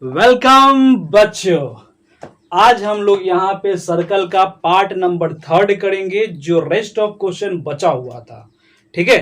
Welcome बच्चों। आज हम लोग यहाँ पे सर्कल का पार्ट नंबर 3 करेंगे जो रेस्ट ऑफ क्वेश्चन बचा हुआ था। ठीक है,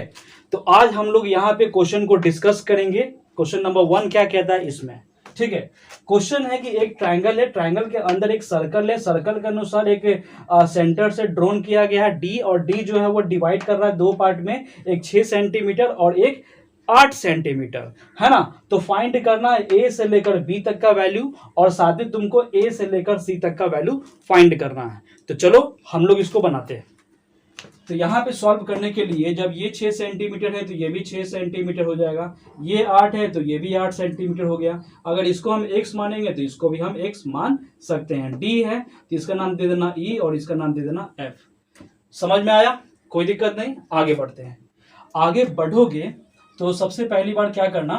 तो आज हम लोग यहाँ पे क्वेश्चन को डिस्कस करेंगे। क्वेश्चन नंबर 1 क्या कहता है इसमें। ठीक है, क्वेश्चन है कि एक ट्रायंगल है, ट्रायंगल के अंदर एक सर्कल है, सर्कल के अनुसार एक सेंटर से ड्रॉन किया गया है डी, और डी जो है वो डिवाइड कर रहा है दो पार्ट में, एक 6 सेंटीमीटर और एक 8 सेंटीमीटर, है ना। तो फाइंड करना है ए से लेकर बी तक का वैल्यू, और साथ ही तुमको ए से लेकर सी तक का वैल्यू फाइंड करना है। तो चलो हम लोग इसको बनाते हैं। तो यहाँ पे सॉल्व करने के लिए जब ये 6 सेंटीमीटर है तो ये भी 6 सेंटीमीटर हो जाएगा, ये 8 है तो ये भी 8 सेंटीमीटर हो गया। अगर इसको हम x मानेंगे तो इसको भी हम x मान सकते हैं। d है तो इसका नाम दे देना e और इसका नाम दे देना f। समझ में आया? कोई दिक्कत नहीं, आगे बढ़ते हैं। आगे बढ़ोगे तो सबसे पहली बार क्या करना,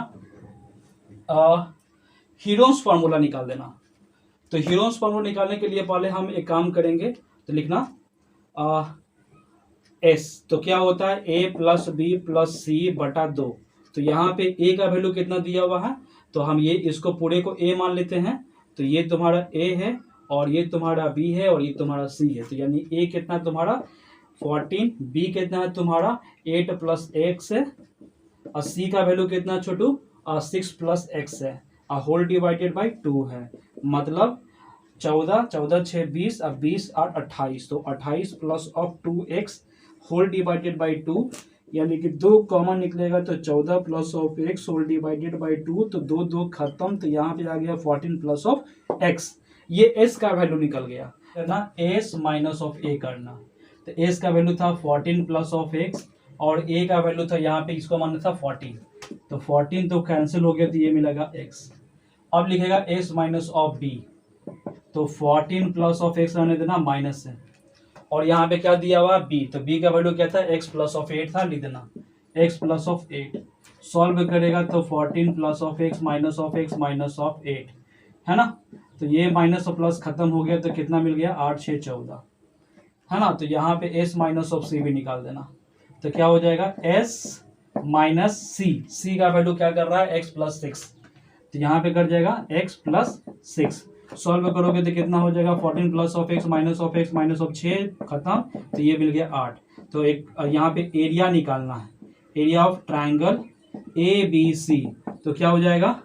हीरोन्स फार्मूला निकाल देना। तो हीरोन्स फार्मूला निकालने के लिए पहले हम एक काम करेंगे, तो लिखना एस, तो क्या होता है ए प्लस बी प्लस सी बटा 2। तो यहाँ पे ए का वैल्यू कितना दिया हुआ है, तो हम ये इसको पूरे को ए मान लेते हैं। तो ये तुम्हारा ए है और ये तुम्हारा बी है और ये तुम्हारा सी है। तो यानी ए कितना है तुम्हारा 14, बी कितना है तुम्हारा 8 प्लस एक्स है, और सी का वैल्यू कितना छोटू 6 प्लस एक्स है, होल डिवाइडेड बाई 2 है। मतलब 14, 14 6 20, अब 20 8 28, तो 28 plus of 2x whole divided by 2, यानी कि 2 कॉमन निकलेगा तो 14 plus of x whole divided by 2, तो 2 2 खत्म, तो यहाँ पे आ गया 14 प्लस ऑफ एक्स। ये s का वैल्यू निकल गया ना, s माइनस ऑफ a करना। तो s का वैल्यू था 14 प्लस ऑफ एक्स और a का वैल्यू था यहाँ पे इसको मानना था 14, तो 14 तो कैंसिल हो गया, तो ये मिलेगा x। अब लिखेगा s माइनस ऑफ b, तो 14 प्लस ऑफ एक्स रहने देना माइनस है, और यहाँ पे क्या दिया हुआ b, तो b का वैल्यू क्या था x प्लस ऑफ 8 था, लिख देना x प्लस ऑफ 8। सॉल्व करेगा तो 14 plus of x minus of x minus of 8 है ना। तो ये माइनस और प्लस खत्म हो गया, तो कितना मिल गया 8 6 14 है ना। तो यहाँ पे s माइनस ऑफ सी भी निकाल देना, तो क्या हो जाएगा s माइनस सी का वैल्यू क्या कर रहा है x प्लस 6, तो यहाँ पे कर जाएगा x प्लस 6। सॉल्व करोगे तो कितना हो जाएगा 14 plus of x minus of x minus of 6 खत्म, तो ये मिल गया 8। तो एक यहाँ पे एरिया निकालना है, area of triangle A B C, तो क्या हो जाएगा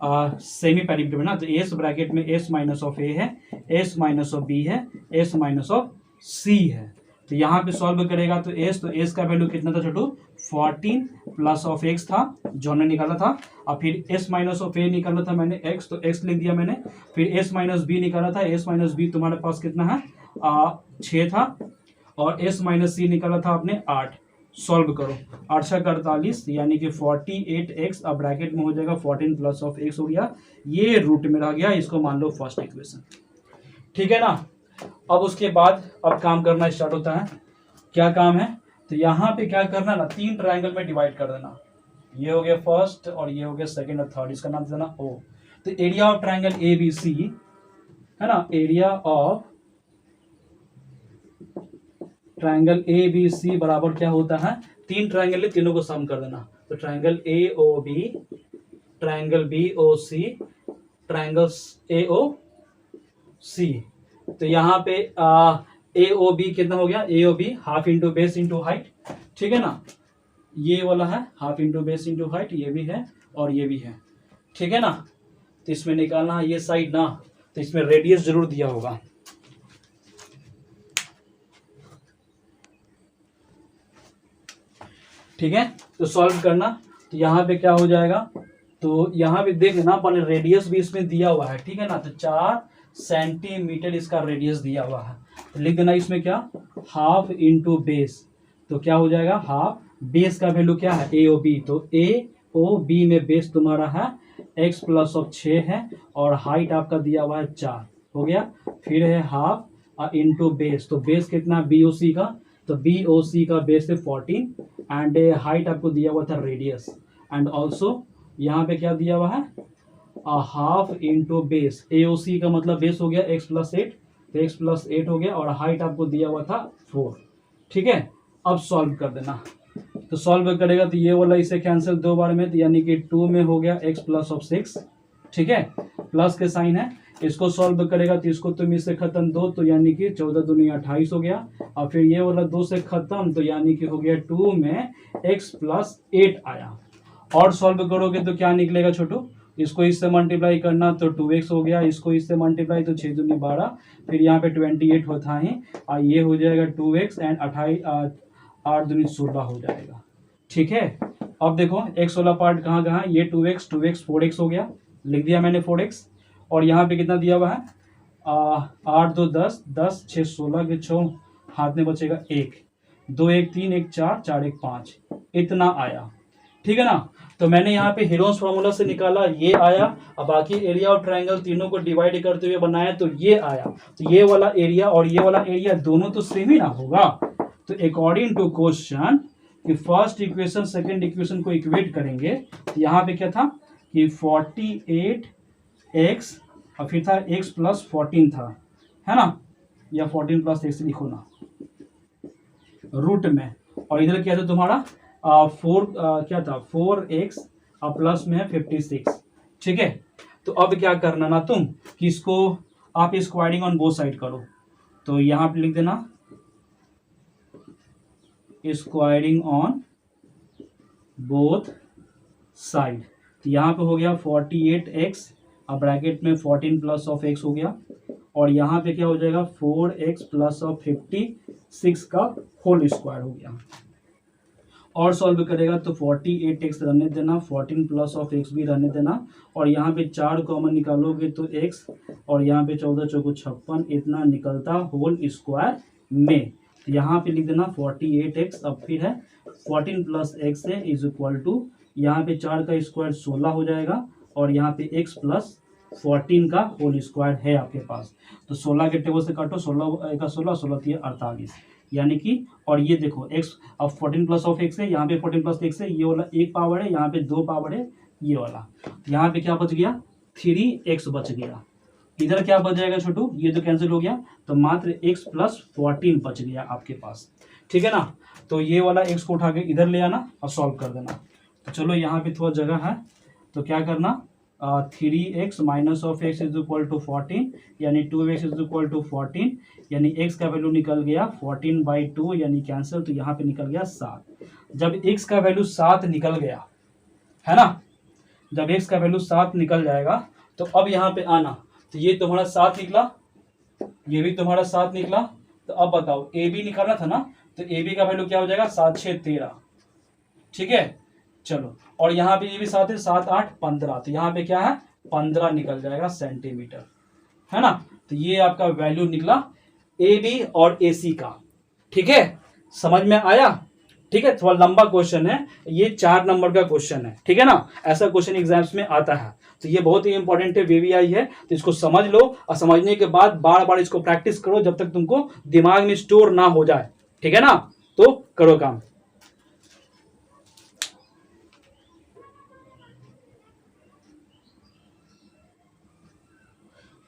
सेमी पेरिमीटर में ना, तो एस ब्रैकेट में एस माइनस ऑफ ए है, एस माइनस ऑफ बी है, एस माइनस ऑफ सी है। तो यहाँ पे सॉल्व करेगा तो एस का वैल्यू कितना था छोटू 14 प्लस ऑफ एक्स था जो हमने निकाला था, और फिर एस माइनस ऑफ ए निकाला था मैंने एक्स, तो एक्स लिख दिया मैंने। फिर एस माइनस बी निकाला था, एस माइनस बी तुम्हारे पास कितना है 6 था, और एस माइनस सी निकाला था आपने 8। सॉल्व करो 8 6 48, यानी कि 48x, अब ब्रैकेट में हो जाएगा 14 प्लस ऑफ एक्स हो गया, ये रूट में रह गया, इसको मान लो फर्स्ट इक्वेशन। ठीक है ना। अब उसके बाद अब काम करना स्टार्ट होता है। क्या काम है, तो यहाँ पे क्या करना ना, 3 ट्रायंगल में डिवाइड कर देना। ये हो गया फर्स्ट और ये हो गया सेकंड और थर्ड, इसका नाम देना O। तो area of triangle A B C है ना, area of triangle A B C बराबर क्या होता है, 3 ट्रायंगल है, तीनों को सम कर देना। तो triangle A O B, triangle B O C, triangle A O C. तो यहाँ पे ए ओ बी कितना हो गया, A O B half into base into height, ठीक है ना। ये वाला है half into base into height, ये भी है और ये भी है, ठीक है ना। तो इसमें निकालना है ये साइड ना, तो इसमें रेडियस जरूर दिया होगा। ठीक है, तो सॉल्व करना। तो यहाँ पे क्या हो जाएगा, तो यहाँ पे देखना पहले रेडियस भी इसमें दिया हुआ है, ठीक है ना। तो 4 सेंटीमीटर इसका रेडियस दिया हुआ है, तो लिख देना इसमें क्या हाफ इंटू बेस, तो क्या हो जाएगा हाफ, बेस का वैल्यू क्या है ए ओ बी, तो ए ओ बी में बेस तुम्हारा है x प्लस ऑफ 6 है, और हाइट आपका दिया हुआ है 4 हो गया। फिर है हाफ इंटू बेस, तो बेस कितना बी ओ सी का, तो बी ओ सी का बेस है 14, एंड हाइट आपको दिया हुआ था रेडियस, एंड ऑल्सो यहाँ पे क्या दिया हुआ है हाफ इंटू बेस, ए ओ सी का मतलब बेस हो गया x प्लस 8, तो x प्लस 8 हो गया, और हाइट आपको दिया हुआ था 4। ठीक है, अब सॉल्व कर देना। तो सॉल्व करेगा तो ये वाला इसे कैंसिल 2 बार में, तो यानी कि 2 में हो गया x प्लस ऑफ 6, ठीक है, प्लस के साइन है। इसको सॉल्व करेगा तो इसको तुम इससे खत्म 2, तो यानी कि 14 दूनी 28 हो गया। और फिर ये वाला 2 से खत्म, तो यानी कि हो गया 2 में x प्लस 8 आया। और सॉल्व करोगे तो क्या निकलेगा छोटू, इसको इससे मल्टीप्लाई करना तो 2x हो गया, इसको इससे मल्टीप्लाई तो 6 दूनी 12, फिर यहाँ पे 28 होता है और ये हो जाएगा 2x एंड 8 दूनी 16 हो जाएगा। ठीक है, अब देखो x वाला पार्ट कहाँ कहाँ, ये 2x 4x हो गया, लिख दिया मैंने 4x। और यहाँ पे कितना दिया हुआ है 8 2 10 10 6 16 के 6 हाथ में बचेगा 1, 2 1 3 1 4 4 1 5, इतना आया। ठीक है ना, तो मैंने यहाँ पे हेरोन्स फार्मूला से निकाला, ये आया। अब बाकी एरिया और ट्रायंगल तीनों को डिवाइड करते हुए बनाया तो ये आया। तो ये वाला एरिया और ये वाला एरिया दोनों तो सेम ही ना होगा। तो अकॉर्डिंग टू क्वेश्चन कि फर्स्ट इक्वेशन सेकंड इक्वेशन को इक्वेट करेंगे, तो यहाँ पे क्या था कि 48x और फिर था x प्लस 14 था, है ना, या 14 प्लस x लिखो ना रूट में। और इधर क्या था तुम्हारा 4x और प्लस में है 56। ठीक है, तो अब क्या करना ना तुम कि इसको आप स्क्वायरिंग ऑन बोथ साइड करो। तो यहाँ पे लिख देना स्क्वायरिंग ऑन बोथ साइड। तो यहाँ पे हो गया 48x और ब्रैकेट में 14 प्लस ऑफ x हो गया, और यहाँ पे क्या हो जाएगा 4x प्लस ऑफ 56 का होल स्क्वायर हो गया। और सॉल्व करेगा तो 48x रहने देना, 14 प्लस ऑफ x भी रहने देना, और यहाँ पे 4 कॉमन निकालोगे तो x, और यहाँ पे 14 चौको 56 इतना निकलता होल स्क्वायर में। तो यहाँ पे लिख देना 48x, अब फिर है 14 प्लस x है इज इक्वल टू, यहाँ पे 4 का स्क्वायर 16 हो जाएगा, और यहाँ पे x प्लस 14 का होल स्क्वायर है आपके पास। तो 16 के टेबल से काटो, 16 का 16 16 48, यानी कि, और ये देखो x अब 14 प्लस ऑफ x है, यहाँ पे 14 प्लस x है, ये वाला एक पावर है, यहाँ पे 2 पावर है ये वाला। यहाँ पे क्या बच गया 3x बच गया। इधर क्या बच जाएगा छोटू, ये तो कैंसिल हो गया, तो मात्र x प्लस 14 बच गया आपके पास। ठीक है ना, तो ये वाला x को उठा के इधर ले आना और सॉल्व कर देना। तो चलो यहाँ पे थोड़ा जगह है, तो क्या करना 3x minus of x is equal to 14, यानी 2x इज इक्वल टू 14, यानी x का वैल्यू निकल गया 14/2 यानी कैंसिल, तो यहाँ पे निकल गया 7। जब x का वैल्यू 7 निकल गया है ना, जब x का वैल्यू 7 निकल जाएगा तो अब यहाँ पे आना, तो ये तुम्हारा 7 निकला, ये भी तुम्हारा 7 निकला। तो अब बताओ ए बी निकालना था ना, तो ए बी का वैल्यू क्या हो जाएगा 7 6 13। ठीक है, चलो, और यहाँ पे ये भी 7 है, 7 8 15, तो यहाँ पे क्या है 15 निकल जाएगा सेंटीमीटर, है ना। तो ये आपका वैल्यू निकला ए बी और ए सी का। ठीक है, समझ में आया। ठीक है, थोड़ा लंबा क्वेश्चन है, ये 4 नंबर का क्वेश्चन है। ठीक है ना, ऐसा क्वेश्चन एग्जाम्स में आता है, तो ये बहुत ही इंपॉर्टेंट है, वीवीआई है, तो इसको समझ लो, और समझने के बाद बार बार इसको प्रैक्टिस करो जब तक तुमको दिमाग में स्टोर ना हो जाए। ठीक है ना, तो करो काम।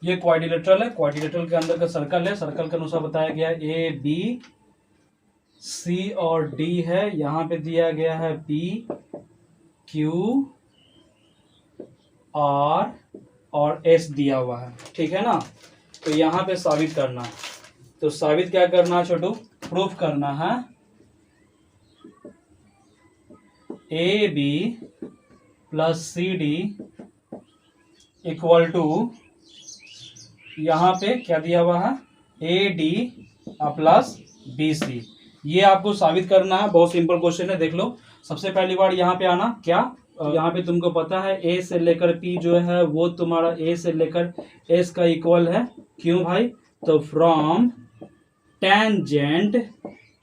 ये क्वाड्रिलेटरल है, क्वाड्रिलेटरल के अंदर का सर्कल है, सर्कल के अनुसार बताया गया है ए बी सी और डी है, यहाँ पे दिया गया है पी क्यू आर और एस दिया हुआ है। ठीक है ना, तो यहाँ पे साबित करना है, तो साबित क्या करना है छोटू, प्रूफ करना है A B plus C D equal to, यहाँ पे क्या दिया हुआ है A D plus B C. ये आपको साबित करना है, बहुत सिंपल क्वेश्चन है, देख लो। सबसे पहली बार यहाँ पे आना, क्या यहाँ पे तुमको पता है ए से लेकर पी जो है वो तुम्हारा ए से लेकर एस का इक्वल है। क्यों भाई, तो फ्रॉम टेंजेंट,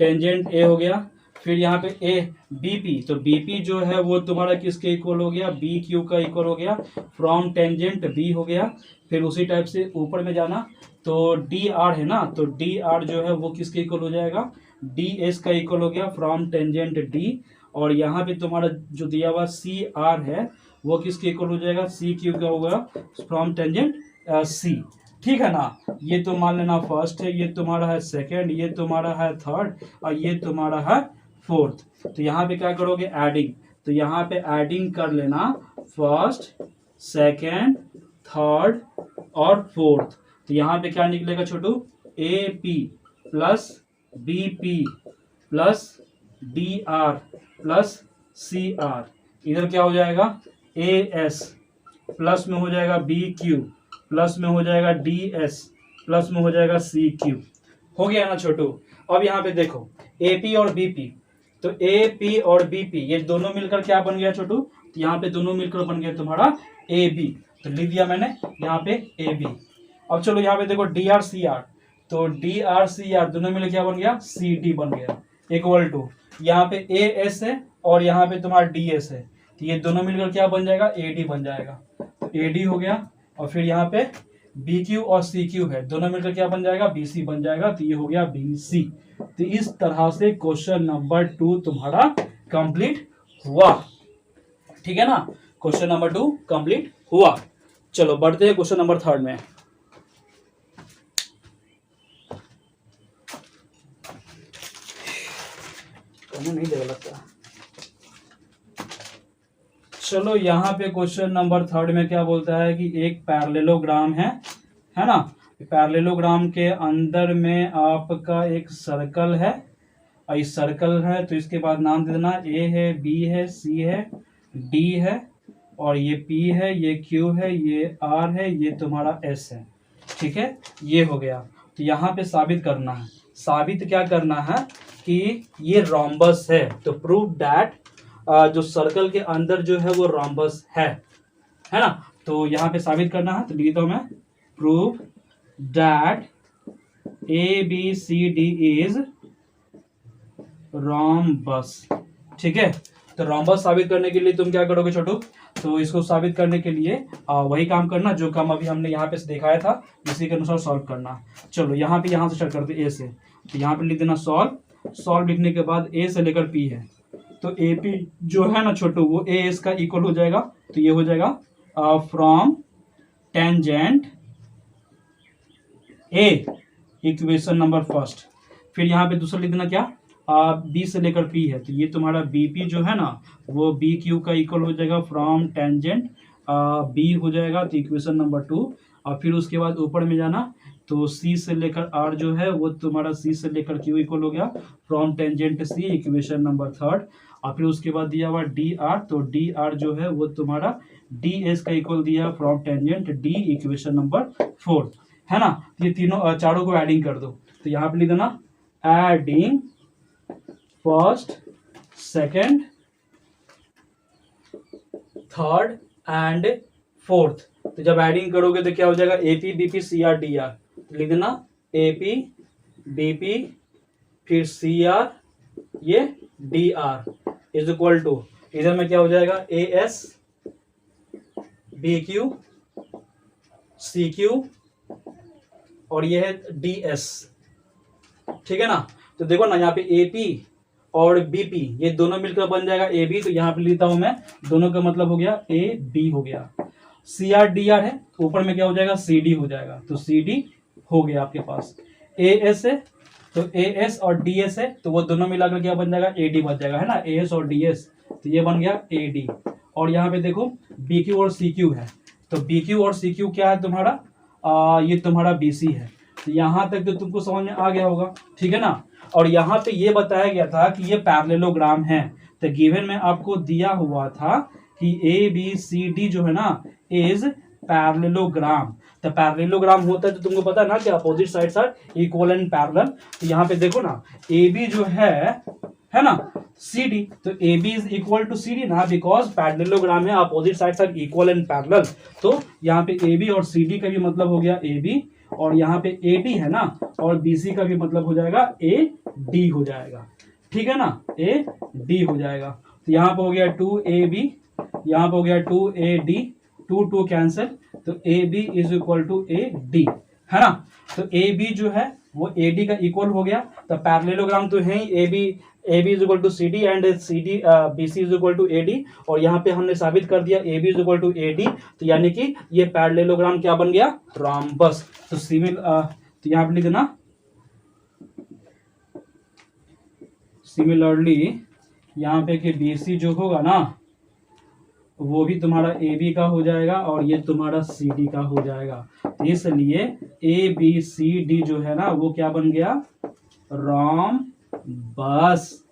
टेंजेंट ए हो गया, फिर यहाँ पे ए बीपी, तो बीपी जो है वो तुम्हारा किसके इक्वल हो गया, बी क्यू का इक्वल हो गया, फ्रॉम टेंजेंट बी हो गया। फिर उसी टाइप से ऊपर में जाना, तो डी आर है ना, तो डी आर जो है वो किसके इक्वल हो जाएगा, डी एस का इक्वल हो गया फ्रॉम टेंजेंट डी। और यहाँ पे तुम्हारा जो दिया हुआ सी आर है वो किसके इक्वल हो जाएगा, सी क्यू का होगा फ्रॉम टेंजेंट सी। ठीक है ना, ये तो मान लेना फर्स्ट है, ये तुम्हारा है सेकंड, ये तुम्हारा है थर्ड, और ये तुम्हारा है फोर्थ। तो यहाँ पे क्या करोगे एडिंग, तो यहाँ पे एडिंग कर लेना फर्स्ट सेकेंड, थर्ड और फोर्थ। तो यहाँ पे क्या निकलेगा छोटू, A P plus B P plus D R plus C R. इधर क्या हो जाएगा, ए एस प्लस में हो जाएगा बी क्यू प्लस में हो जाएगा डी एस प्लस में हो जाएगा सी क्यू। हो गया ना छोटू। अब यहाँ पे देखो ए पी और बी पी, तो ए पी और बी पी ये दोनों मिलकर क्या बन गया छोटू, तो यहाँ पे दोनों मिलकर बन गया तुम्हारा ए बी। तो लिख दिया मैंने यहाँ पे ए बी। अब चलो यहाँ पे देखो डी आर सी आर, तो डी आर सी आर दोनों मिलकर क्या बन गया, सी डी बन गया इक्वल टू यहाँ पे ए एस है और यहाँ पे तुम्हारा डी एस है, तो ये दोनों मिलकर क्या बन जाएगा, ए डी बन जाएगा। तो ए डी हो गया और फिर यहाँ पे बी क्यू और सी क्यू है, दोनों मिलकर क्या बन जाएगा, बी सी बन जाएगा। तो ये हो गया बी सी। तो इस तरह से क्वेश्चन नंबर 2 तुम्हारा कंप्लीट हुआ। ठीक है ना, क्वेश्चन नंबर 2 कंप्लीट हुआ। चलो बढ़ते हैं क्वेश्चन नंबर 3 में। नहीं देगा लगता। चलो यहाँ पे क्वेश्चन नंबर 3 में क्या बोलता है कि एक पैरेललोग्राम है ना। पैरेललोग्राम के अंदर में आपका एक सर्कल है और इस सर्कल है, तो इसके बाद नाम दे देना, ए है, बी है, सी है, डी है और ये पी है, ये क्यू है, ये आर है, ये तुम्हारा एस है। ठीक है, ये हो गया। तो यहाँ पे साबित करना है, साबित क्या करना है कि ये रोम्बस है। तो प्रूव दैट जो सर्कल के अंदर जो है वो रोम्बस है ना। तो यहाँ पे साबित करना है, तो लिखता हूं मैं, prove that A B C D is rhombus. ठीक है, तो रोम्बस साबित करने के लिए तुम क्या करोगे छोटू, तो इसको साबित करने के लिए वही काम करना जो काम अभी हमने यहाँ पे दिखाया था, इसी के अनुसार सॉल्व करना। चलो यहाँ पे, यहाँ से स्टार्ट करते ए से, तो यहाँ पे लिख देना सॉल्व। सॉल्व लिखने के बाद ए से लेकर पी है, तो ए पी जो है ना छोटू वो ए एस का इक्वल हो जाएगा। तो ये हो जाएगा from tangent A, equation number first. फिर यहाँ पे दूसरा लिख देना क्या, बी से लेकर पी है, तो ये तुम्हारा बी पी जो है ना वो बी क्यू का इक्वल हो जाएगा फ्रॉम टेंजेंट बी हो जाएगा, तो इक्वेशन नंबर 2। और फिर उसके बाद ऊपर में जाना, तो सी से लेकर आर जो है वो तुम्हारा सी से लेकर क्यू इक्वल हो गया from tangent C, equation number 3। और फिर उसके बाद दिया हुआ डी आर, तो डी आर जो है वो तुम्हारा डी एस का इक्वल दिया from tangent D, equation number 4 है ना। ये तीनों चारों को एडिंग कर दो, तो यहाँ पे लिख देना adding first, second, third and fourth. तो जब एडिंग करोगे तो क्या हो जाएगा, A P B P C R D R. लिख देना ए पी बी पी फिर सी आर ये D R is equal to, इधर में क्या हो जाएगा, A S B Q C Q और ये है डी एस। ठीक है ना। तो देखो ना यहाँ पे ए पी और बी पी ये दोनों मिलकर बन जाएगा ए बी, तो यहाँ पे लिखता हूं मैं, दोनों का मतलब हो गया ए बी हो गया। सी आर डी आर है, ऊपर में क्या हो जाएगा, सी डी हो जाएगा, तो सी डी हो गया आपके पास। ए एस है, तो ए एस और डी एस है, तो वो दोनों मिलाकर क्या बन जाएगा, ए डी बन जाएगा, है ना, ए एस और डी एस, तो ये बन गया ए डी। और यहाँ पे देखो बी क्यू और सी क्यू है, तो बी क्यू और सी क्यू क्या है तुम्हारा, ये तुम्हारा बी सी है। तो यहाँ तक तो तुमको समझ में आ गया होगा। ठीक है ना। और यहाँ पे ये बताया गया था कि ये पैरेललोग्राम है, तो गिवन में आपको दिया हुआ था कि ए बी सी डी जो है ना इज पैरेललोग्राम। तो पैरेललोग्राम होता है तो तुमको पता है ना कि opposite sides are equal and parallel. तो यहाँ पे देखो ना ए बी जो है ना सी डी, तो A B is equal to C D ना, बिकॉज पैरेललोग्राम है, opposite sides are equal and parallel. तो यहाँ पे ए बी और सी डी का भी मतलब हो गया ए बी, और यहाँ पे ए डी है ना, और बी सी का भी मतलब हो जाएगा ए डी हो जाएगा। ठीक है ना, ए डी हो जाएगा। तो यहाँ पे हो गया 2ab, यहाँ पे हो गया 2ad, 2 कैंसिल, तो ab is equal to A D, है ना। तो ab जो है वो ad का इक्वल हो गया। तो पैरेललोग्राम तो है ही, ab is equal to C D and C D B C is equal to A D, और यहाँ पे हमने साबित कर दिया ab is equal to A D. तो यानी कि ये पैरेललोग्राम क्या बन गया, रोम्बस। तो तो यहाँ पे लिख देना सिमिलरली, यहाँ पे कि बी सी जो होगा ना वो भी तुम्हारा ए बी का हो जाएगा और ये तुम्हारा सी डी का हो जाएगा। तो इसलिए ए बी सी डी जो है ना वो क्या बन गया, रोम्बस।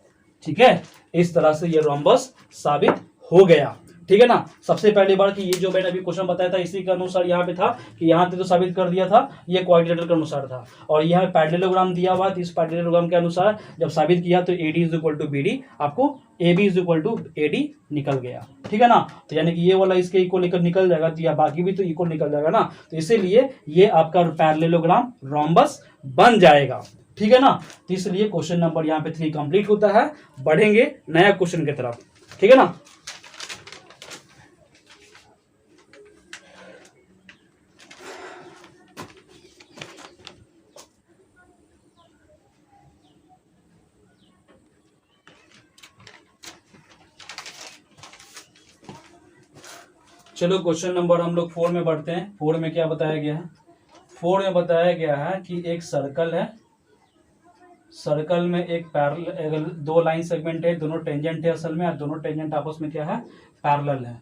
ठीक है, इस तरह से ये रोम्बस साबित हो गया। ठीक है ना। सबसे पहली बार कि ये जो मैंने अभी क्वेश्चन बताया था इसी के अनुसार यहाँ पे था कि यहाँ पे तो साबित कर दिया था, ये क्वाड्रिलेटरल के अनुसार था और यहाँ पे पैरेललोग्राम दिया हुआ तो इस पैरेललोग्राम के अनुसार जब साबित किया तो AD is equal to BD, आपको AB is equal to AD निकल गया। ठीक है ना। तो यानी कि ये वाला इसके इक्वल निकल जाएगा तो या बाकी भी तो इक्वल निकल जाएगा ना, तो इसीलिए ये आपका पैरेललोग्राम रोम्बस बन जाएगा। ठीक है ना। तो इसलिए क्वेश्चन नंबर यहाँ पे 3 कंप्लीट होता है। बढ़ेंगे नया क्वेश्चन की तरफ। ठीक है ना। चलो क्वेश्चन नंबर हम लोग 4 में बढ़ते हैं। 4 में क्या बताया गया है, 4 में बताया गया है कि एक सर्कल है, सर्कल में एक पैरेलल 2 लाइन सेगमेंट है, दोनों टेंजेंट है असल में, और दोनों टेंजेंट आपस में क्या है, पैरेलल है।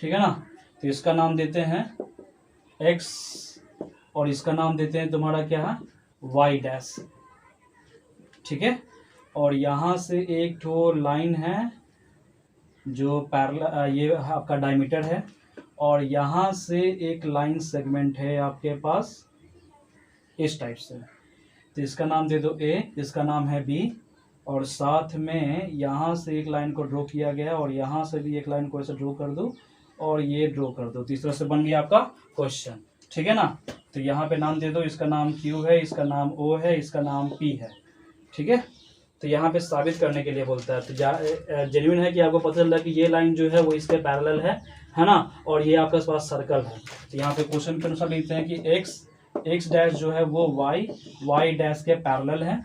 ठीक है ना। तो इसका नाम देते हैं x और इसका नाम देते हैं तुम्हारा क्या है, y डैश। ठीक है। और यहाँ से एक ठो लाइन है जो पैरेलल, ये आपका डायमीटर है, और यहाँ से एक लाइन सेगमेंट है आपके पास इस टाइप से। तो इसका नाम दे दो A, इसका नाम है B, और साथ में यहाँ से एक लाइन को ड्रॉ किया गया और यहाँ से भी एक लाइन को ऐसे ड्रॉ कर दो और ये ड्रॉ कर दो। तो इस तरह से बन गया आपका क्वेश्चन। ठीक है ना। तो यहाँ पे नाम दे दो, इसका नाम Q है, इसका नाम O है, इसका नाम P है। ठीक है। तो यहाँ पे साबित करने के लिए बोलता है, तो जेन्युइन है कि आपको पता चल रहा है कि ये लाइन जो है वो इसके पैरेलल है ना, और ये आपके पास सर्कल है। तो यहाँ पे क्वेश्चन के अनुसार लिखते हैं कि x डैश जो है वो y डैश के पैरेलल है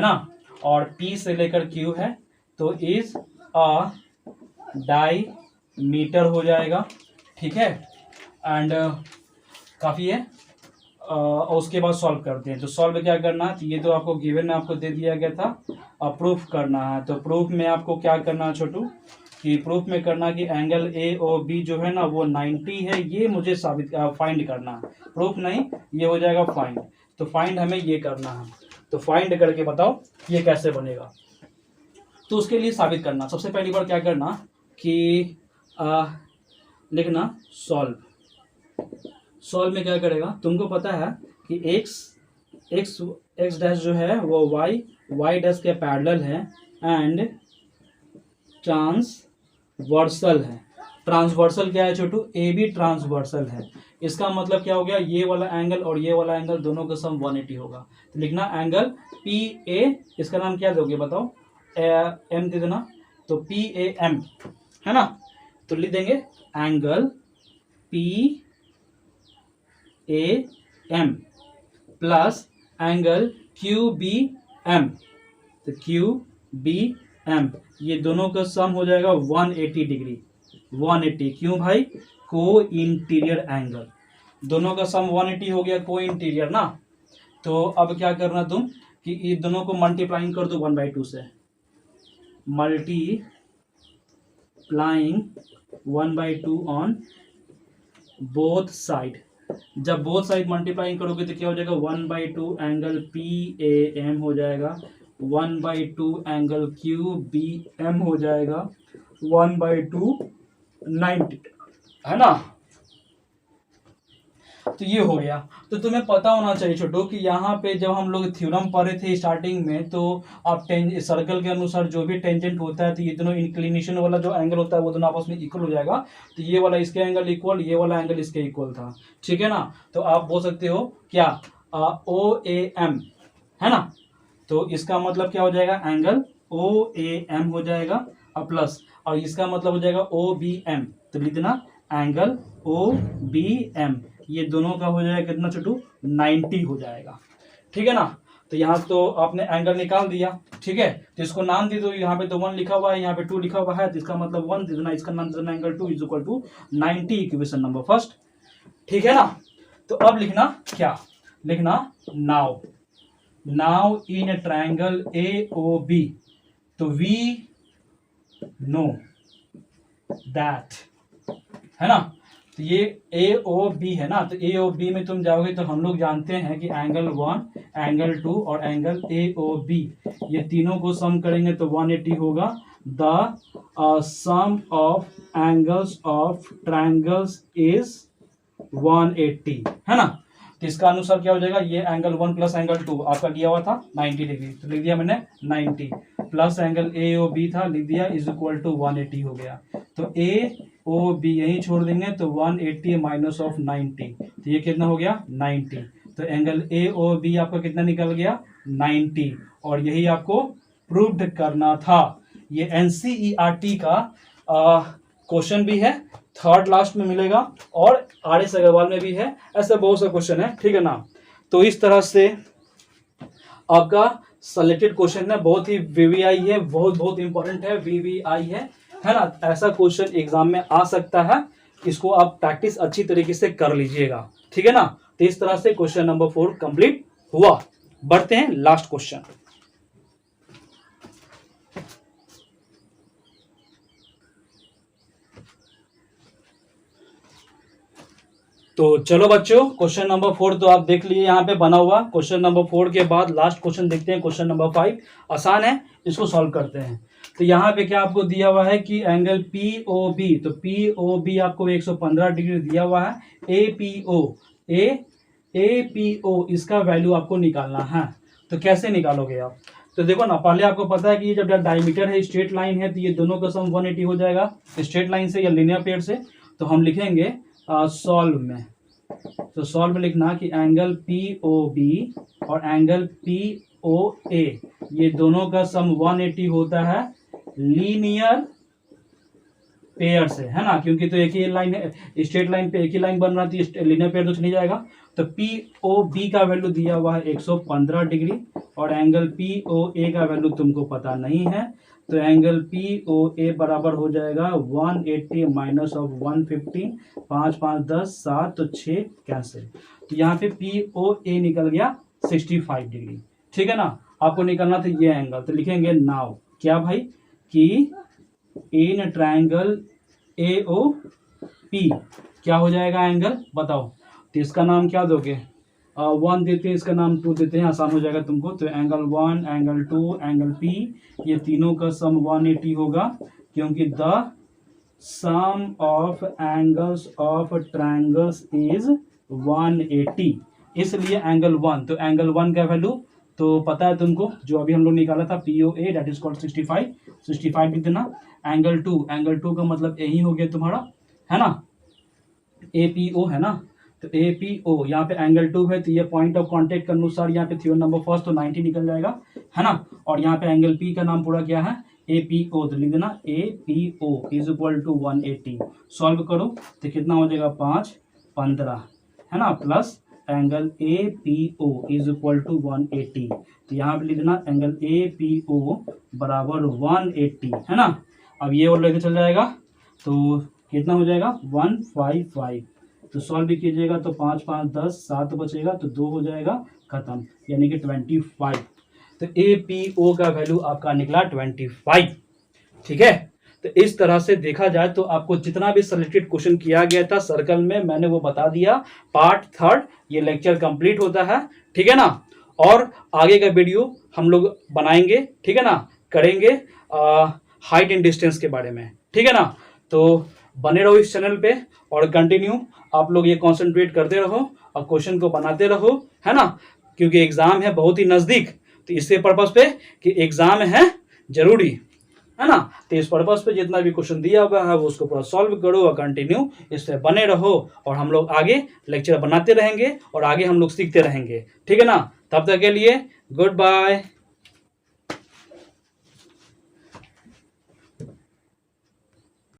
ना, और P से लेकर Q है तो इज अ डायमीटर हो जाएगा। ठीक है। एंड काफ़ी है। और उसके बाद सॉल्व करते हैं। तो सॉल्व क्या करना है, तो ये तो आपको गिवन में आपको दे दिया गया था, अब प्रूफ करना है। तो प्रूफ में आपको क्या करना है छोटू, कि प्रूफ में करना कि एंगल AOB जो है ना वो 90 है, ये मुझे साबित फाइंड करना है। प्रूफ नहीं, ये हो जाएगा फाइंड। तो फाइंड हमें ये करना है। तो फाइंड करके बताओ ये कैसे बनेगा। तो उसके लिए साबित करना, सबसे पहली बार क्या करना कि लिखना सॉल्व में क्या करेगा, तुमको पता है कि x डैश जो है वो y डैश के पैरेलल है एंड ट्रांसवर्सल है। ट्रांसवर्सल क्या है छोटू, AB ट्रांसवर्सल है। इसका मतलब क्या हो गया, ये वाला एंगल और ये वाला एंगल दोनों का सम 180 होगा। तो लिखना एंगल PA, इसका नाम क्या दोगे बताओ, M दे देना। तो PAM है ना, तो लिख देंगे angle PAM plus angle QBM। तो QBM ये दोनों का सम हो जाएगा 180 डिग्री। 180 क्यों भाई, को इंटीरियर एंगल, दोनों का सम 180 हो गया, को इंटीरियर ना। तो अब क्या करना तुम कि ये दोनों को मल्टीप्लाइंग कर दो 1/2 से, मल्टीप्लाइंग 1/2 ऑन बोथ साइड। जब बोथ साइड मल्टीप्लाइंग करोगे तो क्या हो जाएगा, 1/2 एंगल PAM हो जाएगा, 1/2 एंगल QBM हो जाएगा, 1/2 90 है ना। तो ये हो गया। तो तुम्हें पता होना चाहिए छोटो कि यहाँ पे जब हम लोग थ्योरम पढ़े थे स्टार्टिंग में, तो आप सर्कल के अनुसार जो भी टेंजेंट होता है तो ये दोनों इंक्लिनेशन वाला जो एंगल होता है वो दोनों आपस में इक्वल हो जाएगा। तो ये वाला इसके एंगल इक्वल, ये वाला एंगल इसके इक्वल था। ठीक है ना। तो आप बोल सकते हो क्या, OAM है ना। तो इसका मतलब क्या हो जाएगा, एंगल OAM हो जाएगा प्लस, और इसका मतलब हो जाएगा OBM। तो लिख देना एंगल OBM, ये दोनों का हो जाएगा कितना छोटू, 90 हो जाएगा। ठीक है ना। तो यहाँ तो आपने एंगल निकाल दिया। ठीक है। तो इसको नाम दे दो, यहाँ पे तो 1 लिखा हुआ है, यहाँ पे 2 लिखा हुआ है, तो इसका मतलब 1 दे देना, इसका नाम दे देना angle 2 is equal to 90, equation number first. ठीक है ना। तो अब लिखना क्या, लिखना नाउ इन ट्रायंगल AOB, तो वी नो दैट, है ना। तो ये ए ओ बी है ना, तो ए ओ बी में तुम जाओगे तो हम लोग जानते हैं कि एंगल 1, एंगल 2 और एंगल ए ओ बी, ये तीनों को सम करेंगे तो 180 होगा। The sum of angles of triangles is 180, है ना। तो इसका अनुसार क्या हो जाएगा, ये एंगल 1 प्लस एंगल 2 आपका दिया हुआ था 90 डिग्री, तो लिख दिया मैंने 90, plus angle A O B था, लिख दिया इज इक्वल टू 180 हो गया। तो ए ओ बी यहीं छोड़ देंगे तो 180 माइनस ऑफ 90, तो ये कितना हो गया 90। तो एंगल ए ओ बी आपका कितना निकल गया 90, और यही आपको प्रूव्ड करना था। ये एनसीईआरटी का क्वेश्चन भी है, थर्ड लास्ट में मिलेगा, और RS अग्रवाल में भी है, ऐसे बहुत से क्वेश्चन है, ठीक है ना। तो इस तरह से आपका सिलेक्टेड क्वेश्चन है, बहुत ही वीवीआई है, बहुत इंपॉर्टेंट है, वीवीआई है ना। ऐसा क्वेश्चन एग्जाम में आ सकता है, इसको आप प्रैक्टिस अच्छी तरीके से कर लीजिएगा, ठीक है ना। तो इस तरह से क्वेश्चन नंबर 4 कंप्लीट हुआ। बढ़ते हैं लास्ट क्वेश्चन। तो चलो बच्चों, क्वेश्चन नंबर 4 तो आप देख लीजिए यहाँ पे बना हुआ। क्वेश्चन नंबर 4 के बाद लास्ट क्वेश्चन देखते हैं, क्वेश्चन नंबर 5। आसान है, इसको सॉल्व करते हैं। तो यहाँ पे क्या आपको दिया हुआ है कि एंगल पी ओ बी, तो पी ओ बी आपको 115 डिग्री दिया हुआ है। ए पी ओ इसका वैल्यू आपको निकालना है। तो कैसे निकालोगे आप, तो देखो ना, पहले आपको पता है कि ये जब डायमीटर है, स्ट्रेट लाइन है, तो ये दोनों का सम 180 हो जाएगा स्ट्रेट लाइन से या लिनियर पेयर से। तो हम लिखेंगे सॉल्व में, तो सॉल्व में लिखना कि एंगल पी ओ बी और एंगल पी ओ ए, ये दोनों का सम 180 होता है लीनियर पेयर से, है ना, क्योंकि तो एक ही लाइन है, स्ट्रेट लाइन पे एक ही लाइन बन रहा थी, लीनियर पेयर तो चली जाएगा। तो पी ओ बी का वैल्यू दिया हुआ है 115 डिग्री, और एंगल पी ओ ए का वैल्यू तुमको पता नहीं है, तो एंगल पी ओ ए बराबर हो जाएगा 180 माइनस ऑफ 115, 5 5 10 7, तो 6 कैंसिल। तो यहाँ पे पी ओ ए निकल गया 65 डिग्री, ठीक है ना। आपको निकलना था ये एंगल, तो लिखेंगे नाउ क्या भाई कि in triangle A O P क्या हो जाएगा एंगल, बताओ। तो इसका नाम क्या दोगे, 1 देते हैं, इसका नाम 2 देते हैं, आसान हो जाएगा तुमको। तो एंगल 1, एंगल 2, एंगल पी, ये तीनों का सम 180 होगा, क्योंकि the sum of angles of triangles is 180, इसलिए एंगल 1। तो एंगल 1 का वैल्यू तो पता है तुमको, जो अभी हम लोग निकाला था P O A, that is called 65 लिख देना। एंगल 2 का मतलब यही हो गया तुम्हारा, है ना, ए पी ओ, है ना। तो ए पी ओ यहाँ पे एंगल 2 है, तो ये पॉइंट ऑफ कांटेक्ट के अनुसार यहाँ पे थ्योरम नंबर फर्स्ट तो 90 निकल जाएगा, है ना। और यहाँ पे एंगल पी का नाम पूरा क्या है, ए पी ओ, तो लिख देना A P O is equal to 180। Solve करो तो कितना हो जाएगा 5 15, है ना, plus angle A P O is equal to 180। तो यहाँ पे लिख देना एंगल ए पी ओ बराबर 180, है ना। अब ये और लेके चल जाएगा तो कितना हो जाएगा 155। तो सॉल्व भी कीजिएगा तो 5 5 10 7 बचेगा, तो 2 हो जाएगा, खत्म, यानी कि 25। तो ए पी ओ का वैल्यू आपका निकला 25, ठीक है। तो इस तरह से देखा जाए तो आपको जितना भी सिलेक्टेड क्वेश्चन किया गया था सर्कल में, मैंने वो बता दिया। पार्ट 3 ये लेक्चर कंप्लीट होता है, ठीक है ना। और आगे का वीडियो हम लोग बनाएंगे, ठीक है ना, करेंगे हाइट एंड डिस्टेंस के बारे में, ठीक है ना। तो बने रहो इस चैनल पे और कंटिन्यू आप लोग ये कॉन्सेंट्रेट करते रहो और क्वेश्चन को बनाते रहो, है ना, क्योंकि एग्जाम है बहुत ही नज़दीक। तो इससे पर्पस पे कि एग्जाम है जरूरी, है ना। तो इस पर्पस पे जितना भी क्वेश्चन दिया हुआ है वो उसको पूरा सॉल्व करो और कंटिन्यू इससे बने रहो, और हम लोग आगे लेक्चर बनाते रहेंगे और आगे हम लोग सीखते रहेंगे, ठीक है ना। तब तक के लिए गुड बाय।